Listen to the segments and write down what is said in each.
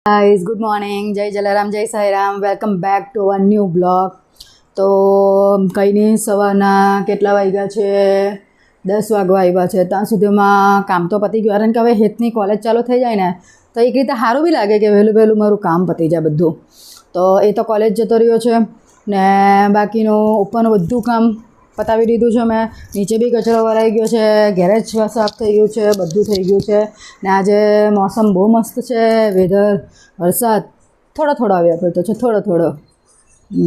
Guys good morning, જય જલારામ, જય Sairam. Welcome back to a new blog. તો કંઈ નહીં, સવારના કેટલા વાગ્યા છે? 10 વાગવા આવ્યા છે. ત્યાં સુધીમાં કામ તો પતી ગયું. કારણ કે હવે હેતની કોલેજ ચાલુ થઈ જાય ને તો એક રીતે સારું બી લાગે કે વહેલું વહેલું મારું કામ પતી જાય બધું. તો એ તો કોલેજ જતો રહ્યો છે ને બાકીનું ઉપરનું બધું કામ પતાવી દીધું છે મેં. નીચે બી કચરો ભરાઈ ગયો છે, ગેરેજ સાફ થઈ ગયું છે, બધું થઈ ગયું છે. ને આજે મોસમ બહુ મસ્ત છે, વેધર વરસાદ થોડો થોડો આવ્યા કરતો છે, થોડો થોડો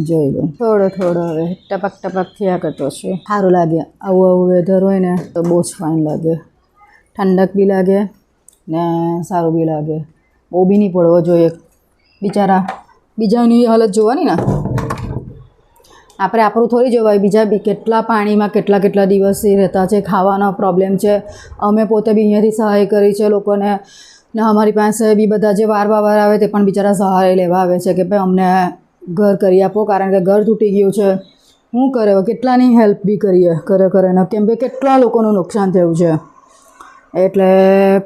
જોઈ લો, થોડો થોડો હવે ટપક ટપક થયા કરતો છે. સારું લાગે આવું આવું વેધર હોય ને તો બહુ જ ફાઇન લાગે, ઠંડક બી લાગે ને સારું બી લાગે. બહુ બી નહીં પડવો જોઈએ, બિચારા બીજાની હાલત જોવાની ને, આપણે આપણું થોડી જોવાય. બીજા બી કેટલા પાણીમાં કેટલા કેટલા દિવસથી રહેતા છે, ખાવાનો પ્રોબ્લેમ છે. અમે પોતે બી અહીંયાથી સહાય કરી છે લોકોને, ને અમારી પાસે બી બધા જે વાર આવે તે પણ બિચારા સહાય લેવા આવે છે કે ભાઈ અમને ઘર કરી આપો, કારણ કે ઘર તૂટી ગયું છે. શું કરે, કેટલાની હેલ્પ બી કરીએ કરે ને, કેમ કે કેટલા લોકોનું નુકસાન થયું છે. એટલે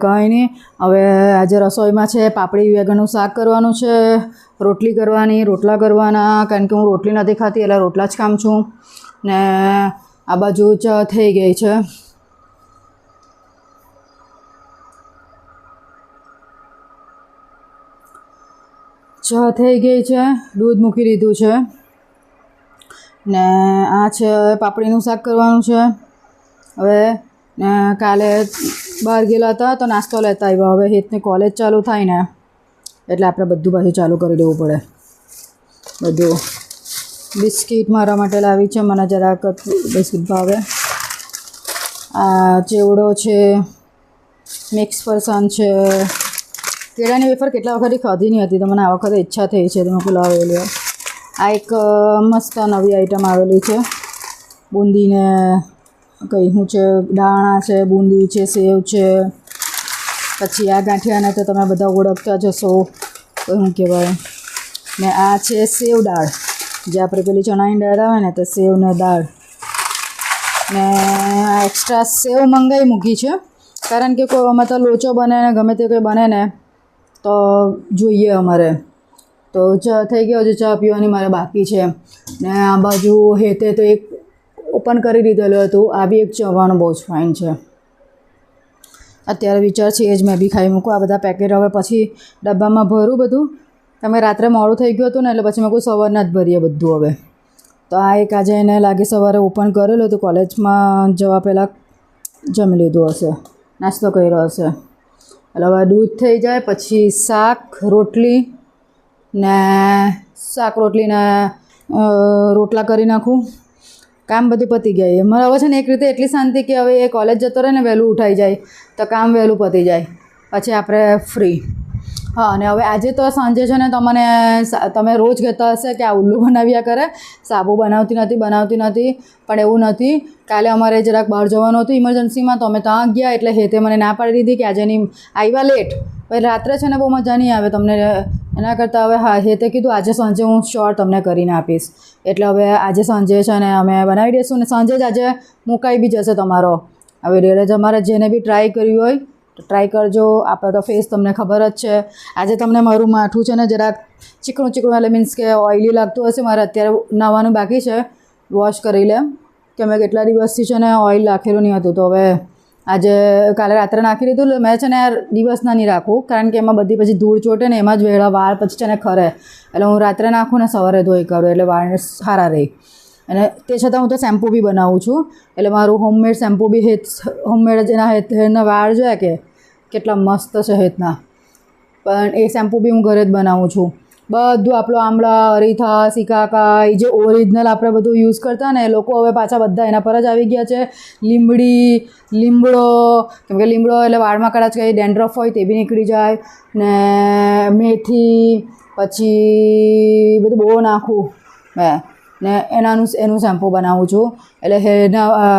કંઈ નહીં, હવે આજે રસોઈમાં છે પાપડી વેગનનું શાક કરવાનું છે, રોટલી કરવાની, રોટલા કરવાના, કારણ કે હું રોટલી નથી ખાતી એટલે રોટલા જ ખામ છું. ને આ બાજુ ચા થઈ ગઈ છે. ચા થઈ ગઈ છે, દૂધ મૂકી દીધું છે ને આ છે પાપડીનું શાક કરવાનું છે. હવે ને કાલે બહાર ગયેલા હતા તો નાસ્તો લેતા આવ્યા. હવે હેતની કોલેજ ચાલુ થાય ને એટલે આપણે બધું પાછું ચાલુ કરી દેવું પડે. બધું બિસ્કિટ મારા માટે લાવી છે, મને જરાક બિસ્કિટ ભાવે. આ ચેવડો છે, મિક્સ ફરસાણ છે, કેળાની વેફર કેટલા વખતથી ખાધી નહીં હતી તો મને આ વખતે ઈચ્છા થઈ છે તો મેં પેલા આવેલી. આ એક મસ્ત નવી આઈટમ આવેલી છે, બુંદીને કંઈ શું છે, દાણા છે, બુંદી છે, સેવ છે. પછી આ ગાંઠિયાને તો તમે બધા ઓળખતા જ હશો, શું કહેવાય. ને આ છે સેવ દાળ, જે આપણે પેલી ચણાની દાળ આવે ને તે સેવ ને દાળ. ને આ એક્સ્ટ્રા સેવ મંગાવી મૂકી છે, કારણ કે કોઈ અમે તો લોચો બને ને ગમે તે કંઈ બને ને તો જોઈએ અમારે. તો ચા થઈ ગયો છે, ચા પીવાની મારે બાકી છે. ને આ બાજુ હેતે તો એક ઓપન કરી દીધેલું હતું, આ બી એક ચવાનું બહુ જ ફાઇન છે. અત્યારે વિચાર છે એ જ મેં બી ખાઈ મૂકું. આ બધા પેકેટ હવે પછી ડબ્બામાં ભરું બધું. તમે રાત્રે મોડું થઈ ગયું હતું ને એટલે પછી મેં કોઈ સવારના જ ભરીએ બધું હવે. તો આ એક આજે એને લાગે સવારે ઓપન કરેલું હતું, કોલેજમાં જવા પહેલાં જમી લીધું હશે, નાસ્તો કર્યો હશે. એટલે હવે દૂધ થઈ જાય પછી શાક રોટલી ને રોટલા કરી નાખું. કામ બધું પતી જાય. અમારે હવે છે ને એક રીતે એટલી શાંતિ કે હવે એ કોલેજ જતો રહે ને વહેલું ઉઠાઈ જાય તો કામ વહેલું પતી જાય, પછી આપણે ફ્રી. હા, અને હવે આજે તો સાંજે છે ને તમે રોજ કહેતા હશે કે આ ઉલ્લુ બનાવ્યા કરે, સાબુ બનાવતી નથી, પણ એવું નથી. કાલે અમારે જરાક બહાર જવાનું હતું ઇમરજન્સીમાં, તો અમે ત્યાં ગયા એટલે હેતે મને ના પાડી દીધી કે આજે નહીં, આવ્યા લેટ. પછી રાત્રે છે ને બહુ મજા નહીં આવે તમને, એના કરતાં હવે હા હેતે કીધું આજે સાંજે હું શ્યોર તમને કરીને આપીશ. એટલે હવે આજે સાંજે છે ને અમે બનાવી દઈશું ને સાંજે જ આજે મુકાઈ બી જશે તમારો. હવે ડેરે અમારે જેને બી ટ્રાય કર્યું હોય તો ટ્રાય કરજો. આપણે તો ફેસ તમને ખબર જ છે. આજે તમને મારું માથું છે ને જરાક ચીકણું એટલે મીન્સ કે ઓઇલી લાગતું હશે. મારે અત્યારે નાહવાનું બાકી છે, વોશ કરી લે, કે મેં કેટલા દિવસથી છે ને ઓઇલ નાખેલું નહીં હતું. તો હવે આજે કાલે રાત્રે નાખી દીધું. મેં છે ને દિવસના નહીં રાખું, કારણ કે એમાં બધી પછી ધૂળ ચોટે ને એમાં જ વેળા વાળ પછી છે ને ખરે. એટલે હું રાત્રે નાખું ને સવારે ધોઈ કાઢું એટલે વાળને સારા રહે. અને તે છતાં હું તો શેમ્પૂ બી બનાવું છું. એટલે મારું હોમમેડ શેમ્પૂ બી હોમમેડ જેના હેરના વાળ જોઈએ કે કેટલા મસ્ત છે હેતના, પણ એ શેમ્પૂ બી હું ઘરે જ બનાવું છું. બધું આપણું આમળા, અરીથા, સિકાકાઈ જે ઓરિજિનલ આપણે બધું યુઝ કરતા ને એ લોકો હવે પાછા બધા એના પર જ આવી ગયા છે. લીમડો, કેમ કે લીમડો એટલે વાળમાં કદાચ કંઈ ડેન્ડ્રફ હોય તે બી નીકળી જાય. ને મેથી, પછી બધું બહુ નાખું મેં ને એનું શેમ્પૂ બનાવું છું. એટલે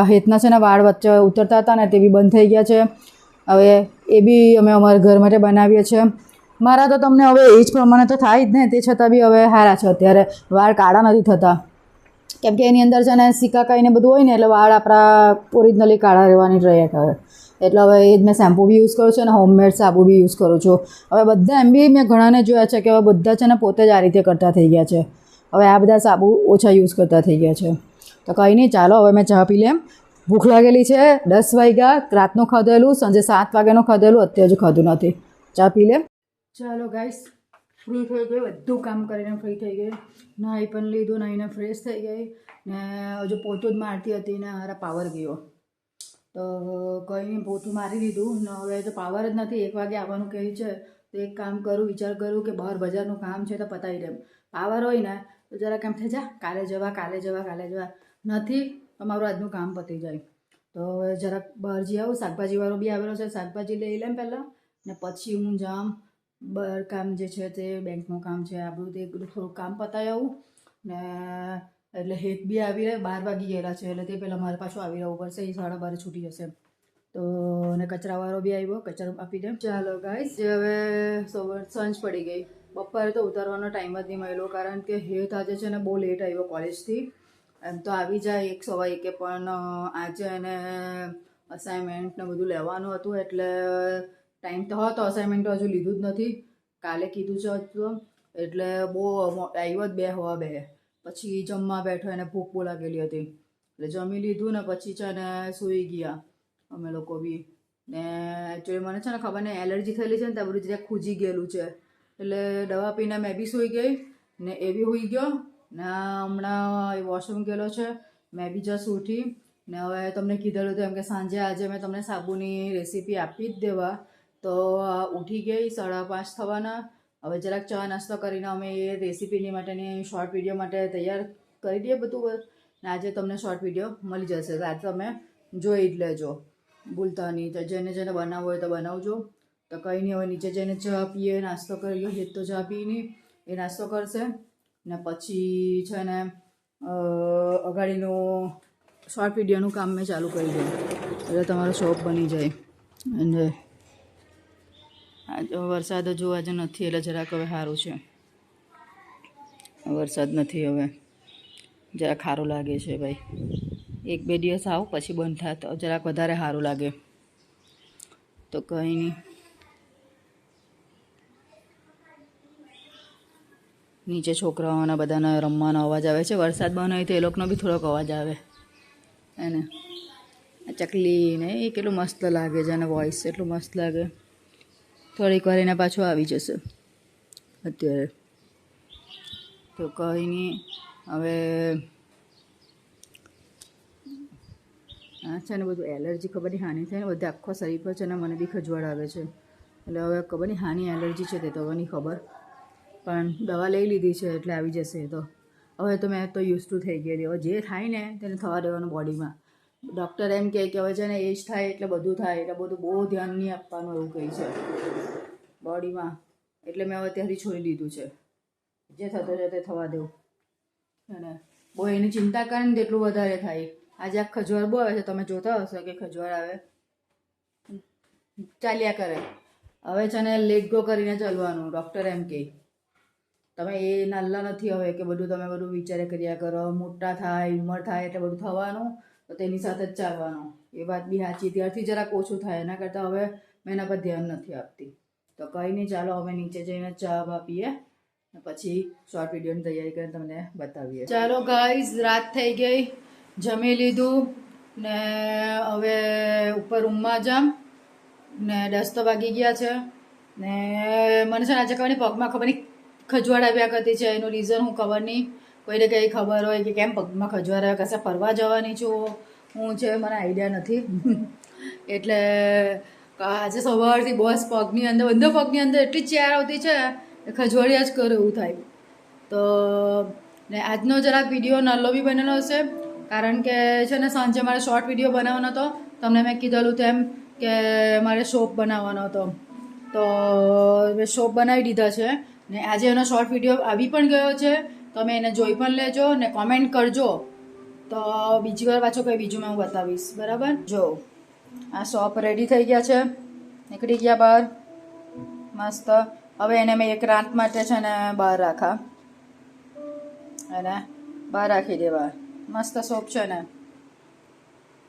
હેતના છે ને વાળ વચ્ચે ઉતરતા હતા ને તે બી બંધ થઈ ગયા છે. હવે એ બી અમે અમારા ઘર માટે બનાવીએ છીએ. મારા તો તમને હવે એ જ પ્રમાણે તો થાય જ ને, તે છતાં બી હવે સારા છે. અત્યારે વાળ કાળા નથી થતા, કેમ કે એની અંદર છે ને સિકાકાઈને બધું હોય ને એટલે વાળ આપણા ઓરિજિનલી કાળા રહેવાની ટ્રાય કરે. એટલે હવે એ જ મેં શેમ્પૂ બી યુઝ કરું છું અને હોમમેડ સાબુ બી યુઝ કરું છું. હવે બધા એમ બી મેં ઘણાને જોયા છે કે હવે બધા છે ને પોતે જ આ રીતે કરતા થઈ ગયા છે. હવે આ બધા સાબુ ઓછા યુઝ કરતા થઈ ગયા છે. તો કંઈ નહીં, ચાલો હવે મેં ચા પી લેમ. ભૂખ લાગેલી છે, 10 વાગ્યા, રાતનું ખાધેલું, સાંજે 7 વાગ્યાનું ખાધેલું, અત્યારે હજુ ખાધું નથી. ચા પી લેમ. ચાલો ગાઈસ, ફ્રી થઈ ગઈ, બધું કામ કરીને ફ્રી થઈ ગઈ. નાહી પણ લીધું, નાહીને ફ્રેશ થઈ ગઈ ને હજુ પોતું જ મારતી હતી ને મારા પાવર ગયો. તો કંઈ નહીં, પોતું મારી દીધું ને હવે તો પાવર જ નથી. 1 વાગે આવવાનું કહે છે તો એક કામ કરું, વિચાર કરું કે બહાર બજારનું કામ છે તો પતાવી દેમ. પાવર હોય ને તો જરા કેમ થઈ જા, કાલે જવા નથી તો મારું આજનું કામ પતી જાય. તો હવે જરાક બહાર જઈ આવું. શાકભાજીવાળો બી આવેલો છે, શાકભાજી લઈ લેમ પહેલાં ને પછી હું જામ બહાર કામ જે છે તે બેંકનું કામ છે આ બધું તે થોડું કામ પતાવી આવું ને એટલે હેત બી આવી રહે. 12 વાગી ગયેલા છે એટલે તે પહેલાં મારે પાછું આવી રહેવું પડશે. એ 12:30 છૂટી જશે. તો અને કચરાવાળો બી આવ્યો, કચરો આપી દે. ચાલો ગાઈસ, જે હવે સાંજ પડી ગઈ. બપોરે તો ઉતારવાનો ટાઈમ જ નહીં મળ્યો કારણ કે હેત આજે છે ને બહુ લેટ આવ્યો કોલેજથી. એમ તો આવી જાય 1:15 પણ આજે એને અસાઇનમેન્ટ ને બધું લેવાનું હતું એટલે ટાઈમ તો હતો. અસાઇનમેન્ટ હજુ લીધું જ નથી, કાલે કીધું છે હતું એટલે બહુ આવ્યો જ 2:15. પછી જમવા બેઠો, એને ભૂખ બહુ લાગેલી હતી એટલે જમી લીધું ને પછી છે ને સૂઈ ગયા અમે લોકો બી. ને એકચ્યુઅલી મને છે ને ખબર નહીં એલર્જી થયેલી છે ને ત્યાં બધું જ્યાં ખૂજી ગયેલું છે એટલે દવા પીને મેં બી સૂઈ ગઈ ને એ બી સૂઈ ગયો ને હમણાં વોશરૂમ ગયેલો છે. મેં બી જસ્ટ ઉઠી ને હવે તમને કીધેલું હતું એમ કે સાંજે આજે મેં તમને સાબુની રેસીપી આપી જ દેવા. તો ઉઠી ગઈ, 5:30 થવાના. હવે જરાક ચા નાસ્તો કરીને અમે એ રેસીપીની માટેની શોર્ટ વિડીયો માટે તૈયાર કરી દઈએ બધું ને આજે તમને શોર્ટ વિડીયો મળી જશે. તો આજે તમે જોઈ જ લેજો, ભૂલતા નહીં. તો જેને બનાવવું હોય તો બનાવજો. તો કંઈ નહીં, હવે નીચે જઈને ચા પીએ, નાસ્તો કરીએ. હેત તો ચા પીને એ નાસ્તો કરશે ને પછી છે ને અગાડીનું શોર્ટ વિડીયોનું કામ મેં ચાલુ કરી દઉં એટલે તમારો શોપ બની જાય. અને આજે વરસાદ હજુ આજે નથી એટલે જરાક હવે સારું છે. વરસાદ નથી હવે જરાક સારું લાગે છે ભાઈ. 1-2 દિવસ આવું પછી બંધ થાય તો જરાક વધારે સારું લાગે. તો કંઈ નહીં, નીચે છોકરાઓના બધાના રમવાનો અવાજ આવે છે. વરસાદ બંધ હોય તો એ લોકોનો બી થોડોક અવાજ આવે એને. ચકલી ને એ કેટલું મસ્ત લાગે છે અને વોઇસ એટલું મસ્ત લાગે. થોડીક વાર એને પાછું આવી જશે અત્યારે. તો કંઈ નહીં, હવે છે ને બધું એલર્જી ખબર નહીં હાની થાય ને બધે આખો શરીર પર છે ને મને બી ખજવાળ આવે છે એટલે હવે ખબર નહીં હાની એલર્જી છે તે તો હવે નહીં ખબર, પણ દવા લઈ લીધી છે એટલે આવી જશે. તો હવે તો મેં તો યુઝ ટુ થઈ ગયેલી. હવે જે થાય ને તેને થવા દેવાનું બોડીમાં. ડૉક્ટર એમ કહે કે હવે છે ને એજ થાય એટલે બધું થાય એટલે બધું બહુ ધ્યાન નહીં આપવાનું એવું કહે છે બોડીમાં. એટલે મેં હવે ત્યાંથી છોડી દીધું છે. જે થતો છે તે થવા દેવું અને બહુ એની ચિંતા કરે ને તેટલું વધારે થાય. આજે આ ખજવાળ બહુ આવે છે, તમે જોતા હશો કે ખજવાળ આવે ચાલ્યા કરે. હવે છે ને લેટ ગો કરીને ચાલવાનું. ડૉક્ટર એમ કહે તમે એ નાલ્લા નથી હવે કે બધું તમે બધું વિચારે કર્યા કરો. મોટા થાય, ઉંમર થાય એટલે બધું થવાનું તો તેની સાથે જ ચાલવાનું. એ વાત બી સાચી. ત્યારથી જરાક ઓછું થાય, એના કરતાં હવે મેં એના પર ધ્યાન નથી આપતી. તો કંઈ નહીં, ચાલો હવે નીચે જઈને ચા બા પીએ પછી શોર્ટ વિડીયોની તૈયારી કરીને તમને બતાવીએ. ચાલો ગાઈઝ, રાત થઈ ગઈ, જમી લીધું ને હવે ઉપર રૂમમાં જામ ને 10 તો વાગી ગયા છે ને મને છે ને આજે ખબર નહીં પગમાં ખબર નહીં ખજવાળ આવ્યા કરતી છે. એનું રીઝન હું ખબર નહીં, કોઈને કંઈ ખબર હોય કે કેમ પગમાં ખજવાળ આવ્યા, કશે ફરવા જવાની છું હું છે મને આઈડિયા નથી. એટલે આજે સવારથી બસ પગની અંદર બંને પગની અંદર એટલી ચેર આવતી છે ખજવાળિયા જ કરે એવું થાય. તો ને આજનો જરાક વિડીયો નાનો બી બનેલો હશે કારણ કે છે ને સાંજે મારે શોર્ટ વિડીયો બનાવવાનો હતો. તમને મેં કીધેલું તેમ કે મારે શોપ બનાવવાનો હતો તો મેં શોપ બનાવી દીધા છે ને આજે એનો શોર્ટ વિડીયો આવી પણ ગયો છે. તમે એને જોઈ પણ લેજો ને કોમેન્ટ કરજો તો બીજી વાર પાછો કંઈ બીજું મેં હું બતાવીશ. બરાબર? જો આ શોપ રેડી થઈ ગયા છે, નીકળી ગયા બહાર મસ્ત. હવે એને મેં એક રાત માટે છે ને બહાર રાખા અને બહાર રાખી દેવા. મસ્ત શોપ છે ને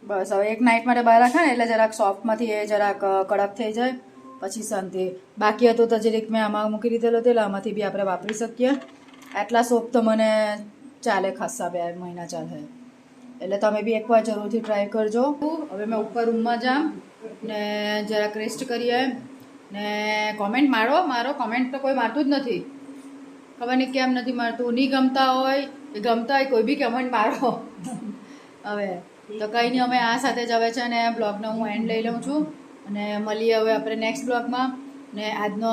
બસ હવે એક નાઇટ માટે બહાર રાખે ને એટલે જરાક સોફ્ટમાંથી એ જરાક કડક થઈ જાય પછી શાંતિ. બાકી હતું તો જરીક મેં આમાં મૂકી દીધેલો તેલ, આમાંથી બી આપણે વાપરી શકીએ. આટલા સોપ તો મને ચાલે ખાસા 2 મહિના ચાલે. એટલે તમે બી એકવાર જરૂરથી ટ્રાય કરજો. હવે મેં ઉપર રૂમમાં જામ ને જરાક રેસ્ટ કરીએ ને કોમેન્ટ મારો કોમેન્ટ તો કોઈ મારતું જ નથી, ખબર નહીં કેમ નથી મારતું. નહીં ગમતા હોય એ ગમતા હોય કોઈ બી કમેન્ટ મારો. હવે તો કંઈ નહીં, અમે આ સાથે જ હવે છે ને બ્લોગનો હું એન્ડ લઈ લઉં છું અને મળીએ હવે આપણે નેક્સ્ટ બ્લોગમાં. ને આજનો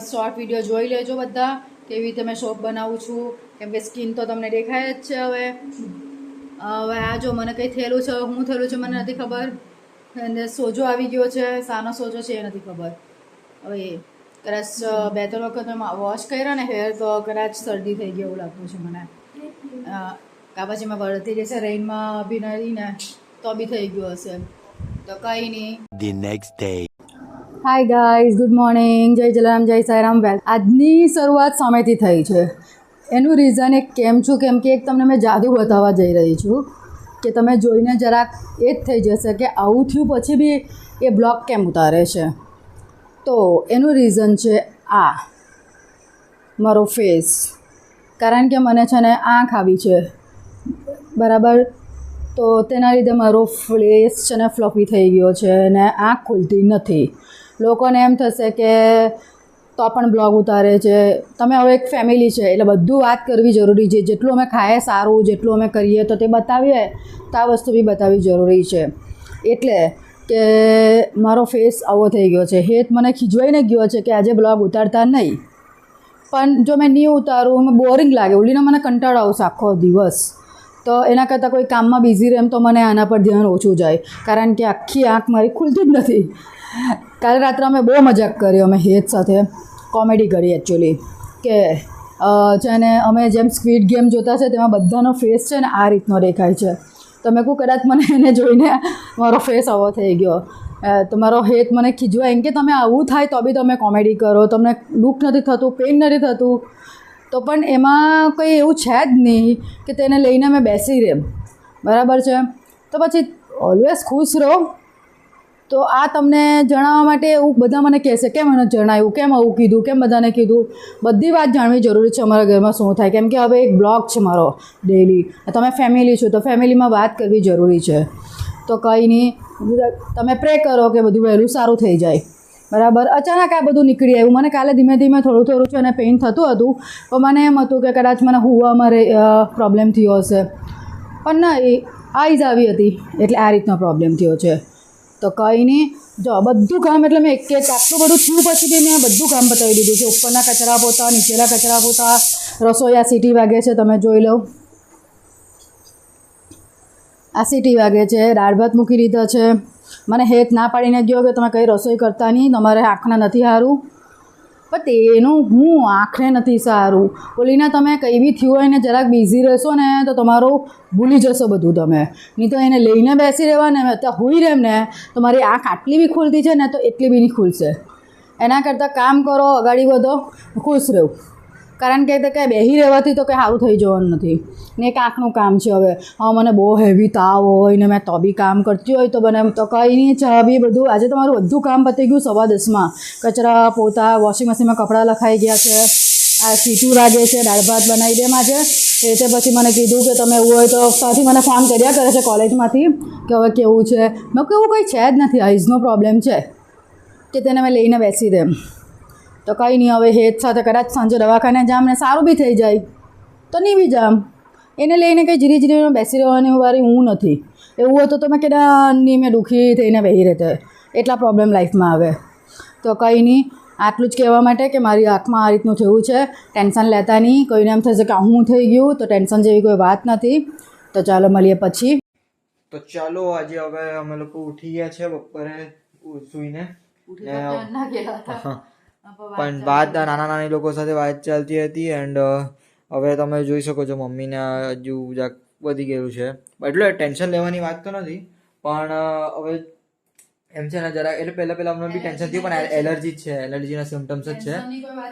શોર્ટ વિડીયો જોઈ લેજો બધા, કેવી રીતે મેં સોપ બનાવું છું, કેમ કે સ્કિન તો તમને દેખાય જ છે. હવે આ જો મને કંઈ થયેલું છે, હું થયેલું છે મને નથી ખબર, અને સોજો આવી ગયો છે, સાનો સોજો છે એ નથી ખબર. હવે કદાચ 2-3 વખત મેં વોશ કર્યા ને હેર તો કદાચ શરદી થઈ ગઈ એવું લાગતું છે મને. કા પછી મેં વળતી જશે રેઇનમાં બી ને તો બી થઈ ગયું હશે. તો કંઈ નહીં. The next day. Hi guys, good morning, જય જલારામ, જય સાઈરામ. વેલ, આજની શરૂઆત સમયથી થઈ છે. એનું રીઝન એક કેમ છું, કેમ કે એક તમને મેં જાદુ બતાવવા જઈ રહી છું કે તમે જોઈને જરાક એ જ થઈ જશે કે આવું થયું પછી બી એ બ્લોગ કેમ ઉતારે છે. તો એનું રીઝન છે આ મારો ફેસ. કારણ કે મને છે ને આંખ આવી છે બરાબર, તો તેના લીધે મારો ફેસ છે ને ફ્લફી થઈ ગયો છે ને આંખ ખુલતી નથી. લોકોને એમ થશે કે તો પણ બ્લોગ ઉતારે છે. તમે હવે એક ફેમિલી છે એટલે બધું વાત કરવી જરૂરી છે. જેટલું અમે ખાઈએ સારું, જેટલું અમે કરીએ તો તે બતાવીએ, તો આ વસ્તુ બી બતાવવી જરૂરી છે. એટલે કે મારો ફેસ આવો થઈ ગયો છે. હેત મને ખીજવાઈને ગયો છે કે આજે બ્લોગ ઉતારતા નહીં, પણ જો મેં નહીં ઉતારું મને બોરિંગ લાગે, ઓલીને મને કંટાળો આવશે આખો દિવસ. તો એના કરતાં કોઈ કામમાં બિઝી રહે એમ તો મને આના પર ધ્યાન ઓછું જાય, કારણ કે આખી આંખ મારી ખુલતી જ નથી. કાલે રાત્રે અમે બહુ મજાક કરી, અમે હેત સાથે કોમેડી કરી એકચ્યુઅલી, કે છે ને અમે જેમ સ્ક્વિડ ગેમ જોતા છે તેમાં બધાનો ફેસ છે ને આ રીતનો દેખાય છે. તો મેં કહું કદાચ મને એને જોઈને મારો ફેસ આવો થઈ ગયો. તો મારો હેત મને ખીજવા એમ કે તમે આવું થાય તો બી તમે કોમેડી કરો, તમને દુઃખ નથી થતું, પેઇન નથી થતું. તો પણ એમાં કંઈ એવું છે જ નહીં કે તેને લઈને મેં બેસી રહેમ, બરાબર છે. તો પછી ઓલવેઝ ખુશ રહો. તો આ તમને જણાવવા માટે એવું બધા મને કહેશે કેમ મને જણાવ્યું, કેમ આવું કીધું, કેમ બધાને કીધું. બધી વાત જાણવી જરૂરી છે અમારા ઘરમાં શું થાય, કેમ કે હવે એક બ્લોગ છે મારો ડેઈલી. તમે ફેમિલી છો તો ફેમિલીમાં વાત કરવી જરૂરી છે. તો કંઈ નહીં, તમે પ્રે કરો કે બધું વહેલું સારું થઈ જાય, બરાબર. અચાનક આ બધું નીકળી આવ્યું. મને કાલે ધીમે ધીમે થોડું છે અને પેઇન થતું હતું, પણ મને એમ હતું કે કદાચ મને હુવામાં પ્રોબ્લેમ થયો હશે, પણ ના, એ આઈઝ આવી હતી એટલે આ રીતનો પ્રોબ્લેમ થયો છે. તો કંઈ નહીં, જો બધું કામ એટલે મેં એક આટલું બધું થયું પછી બી મેં બધું કામ બતાવી દીધું છે. ઉપરના કચરા પોતા, નીચેના કચરા પોતા, રસોઈ આ સીટી વાગે છે, તમે જોઈ લો આ સીટી વાગે છે. દાળ ભાત મૂકી દીધા છે. મને હેત ના પાડીને ગયો કે તમે કંઈ રસોઈ કરતા નહીં, તમારે આંખને નથી સારું. પણ તેનું હું આંખને નથી સારું, બોલીને તમે કંઈ બી થયું હોય ને જરાક બિઝી રહેશો ને તો તમારું ભૂલી જશો બધું તમે. નહીં તો એને લઈને બેસી રહેવા ને અત્યારે હોઈ રહેમ ને તો મારી આંખ આટલી બી ખુલતી છે ને તો એટલી બી નહીં ખુલશે. એના કરતાં કામ કરો, અગાડી વધો, ખુશ રહો. કારણ કે કંઈ બેસી રહેવાથી તો કંઈ સારું થઈ જવાનું નથી. ને એક આંખનું કામ છે. હવે મને બહુ હેવી તાવ હોય ને મેં તો બી કામ કરતી હોય તો બને તો કંઈ નહીં, ચા બી બધું. આજે તમારું બધું કામ પતી ગયું 10:15. કચરા પોતા, વોશિંગ મશીનમાં કપડાં લખાઈ ગયા છે, આ સીટું વાગે છે, દાળ ભાત બનાવી દેમ આજે. એટલે પછી મને કીધું કે તમે એવું હોય તો ત્યાંથી મને ફોન કર્યા કરે છે કોલેજમાંથી કે હવે કેવું છે. મેં કહું એવું કંઈ છે જ નથી, આઈઝનો પ્રોબ્લેમ છે કે તેને મેં લઈને બેસી દેમ. તો કંઈ નહીં, હવે હેત સાથે કદાચ સાંજે દવાખાને જામ ને સારું બી થઈ જાય તો નહીં બી જામ. એને લઈને કંઈ ધીરે બેસી રહેવાની વારી હું નથી. એવું હોય તો મેં કેદાની મેં દુઃખી થઈને બેસી રહેતે. એટલા પ્રોબ્લેમ લાઈફમાં આવે. તો કંઈ નહીં, આટલું જ કહેવા માટે કે મારી આંખમાં આ રીતનું થયું છે. ટેન્શન લેતા નહીં. કોઈને એમ થશે કે હું થઈ ગયું, તો ટેન્શન જેવી કોઈ વાત નથી. તો ચાલો મળીએ પછી. તો ચાલો આજે હવે અમે લોકો ઉઠી ગયા છે બપોરે સૂઈને, પણ વાત નાના લોકો સાથે વાત ચાલતી હતી. એન્ડ હવે તમે જોઈ શકો છો મમ્મીને હજુ વધી ગયેલું છે. એટલે ટેન્શન લેવાની વાત તો નથી, પણ હવે એમ છે ને જરા એટલે પહેલા અમને બી ટેન્શન થયું પણ એલર્જી જ છે, એલર્જીના સિમ્ટમ્સ જ છે,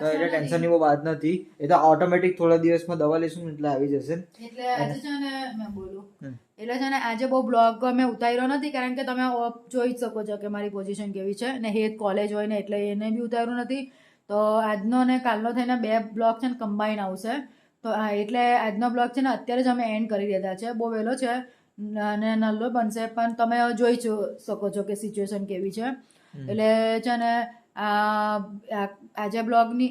તો એટલે ટેન્શનની બહુ વાત નથી. એ તો ઓટોમેટિક થોડા દિવસમાં દવા લઈશું ને એટલે આવી જશે. એટલે આજે છે ને મેં બોલું એટલે છે ને આજે બહુ બ્લોગ મેં ઉતાર્યો નથી કારણ કે તમે જોઈ જ શકો છો કે મારી પોઝિશન કેવી છે ને હેત કોલેજ હોય ને એટલે એને બી ઉતાર્યું નથી. તો આજનો ને કાલનો થઈને 2 બ્લોગ છે ને કમ્બાઈન આવશે. તો હા એટલે આજનો બ્લોગ છે ને અત્યારે જ અમે એન્ડ કરી દીધા છે, બહુ વહેલો છે અને નલ્લો બનશે પણ તમે જોઈ શકો છો કે સિચ્યુએશન કેવી છે. એટલે છે ને આજે બ્લોગની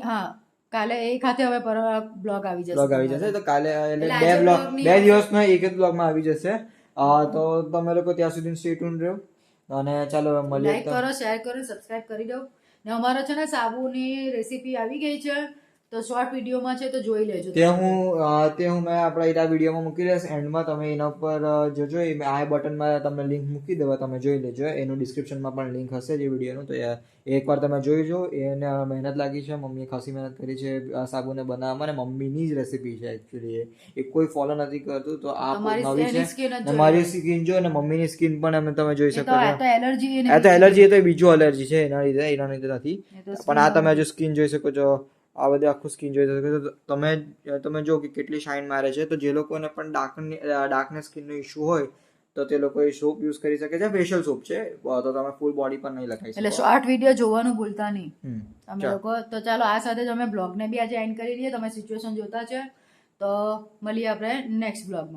કાલે એ ખાતે હવે બ્લોગ આવી જશે. બ્લોગ આવી જશે તો કાલે એટલે એટલે 2 આજે બ્લોગ vlog નહીં 2 આવે. દિવસમાં એક જ બ્લોગમાં આવી જશે. તો તમે લોકો ત્યાં સુધી સ્ટે ટ્યુન રહ્યો અને ચાલો મળીએ. લાઈક કરો, શેર કરો, સબસ્ક્રાઇબ કરી દો. ને અમારો છે ને સાબુની રેસીપી આવી ગઈ છે તો શોર્ટ વિડીયોમાં છે તો જોઈ લેજો. તે હું મેં આપણા વિડીયોમાં મૂકી દઈશ એન્ડમાં, તમે એના ઉપર જોજો. આ બટનમાં તમને લિંક મૂકી દેવા, તમે જોઈ લેજો. એનું ડિસ્ક્રિપ્શનમાં પણ લિંક હશે જે વિડીયોનું, તો એકવાર તમે જોઈજો. એને મહેનત લાગી છે, મમ્મીએ ખાસી મહેનત કરી છે આ સાબુને બનાવવામાં અને મમ્મીની જ રેસીપી છે એકચ્યુઅલી. એ કોઈ ફોલો નથી કરતું, તો આ નવી છે. મારી સ્કિન જો અને મમ્મીની સ્કિન પણ તમે જોઈ શકો છો. આ તો એલર્જી આ તો એલર્જી, એ તો બીજું એલર્જી છે એના લીધે નથી. પણ આ તમે જો સ્કિન જોઈ શકો છો, આ બધી આખું સ્કિન જોઈ શકો છો. તમે જો કે કેટલી શાઇન મારે છે. તો જે લોકોને પણ ડાર્કનેસ સ્કિનનો ઇશ્યુ હોય તો તે લોકો એ સોપ યુઝ કરી શકે છે. ફેશિયલ સોપ છે, તો તમે ફૂલ બોડી પર નહીં લગાવી શકો. એટલે શોર્ટ વિડીયો જોવાનું ભૂલતા નહીં તમે લોકો. તો ચાલો આ સાથે જ અમે બ્લોગને બી આજે એન્ડ કરી દઈએ. તમે સિચ્યુએશન જોતા છે તો મળીએ આપણે નેક્સ્ટ બ્લોગમાં.